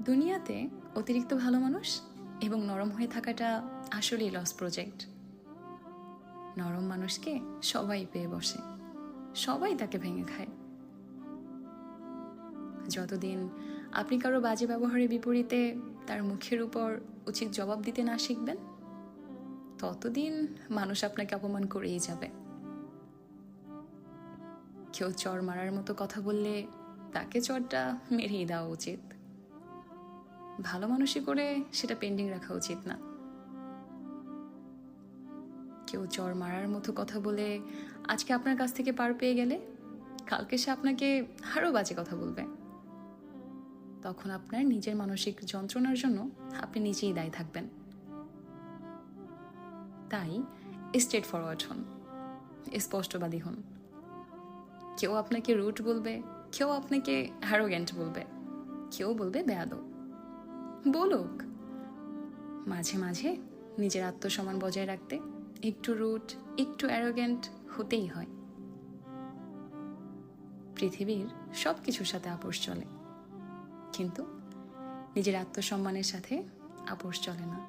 দুনিয়াতে অতিরিক্ত ভালো মানুষ এবং নরম হয়ে থাকাটা আসলেই লস প্রজেক্ট। নরম মানুষকে সবাই পেয়ে বসে, সবাই তাকে ভেঙে খায়। যতদিন আপনি কারো বাজে ব্যবহারের বিপরীতে তার মুখের উপর উচিত জবাব দিতে না শিখবেন, ততদিন মানুষ আপনাকে অপমান করেই যাবে। কেউ চর মারার মতো কথা বললে তাকে চরটা মেরেই দেওয়া উচিত। ভালো মানুষই করে সেটা পেন্ডিং রাখা উচিত না। কেউ চর মারার মতো কথা বলে আজকে আপনার কাছ থেকে পার পেয়ে গেলে কালকে সে আপনাকে আরো বাজে কথা বলবে। তখন আপনার নিজের মানসিক যন্ত্রণার জন্য আপনি নিজেই দায়ী থাকবেন। তাই স্ট্রেট ফরওয়ার্ড হন, স্পষ্টবাদী হন। কেউ আপনাকে রুট বলবে, কেউ আপনাকে অ্যারোগ্যান্ট বলবে, কেউ বলবে বেয়াদব। বলুক। মাঝে মাঝে নিজের আত্মসম্মান বজায় রাখতে একটু রুট, একটু অ্যারোগ্যান্ট হতেই হয়। পৃথিবীর সব কিছুর সাথে আপোষ চলে, কিন্তু নিজের আত্মসম্মানের সাথে আপোষ চলে না।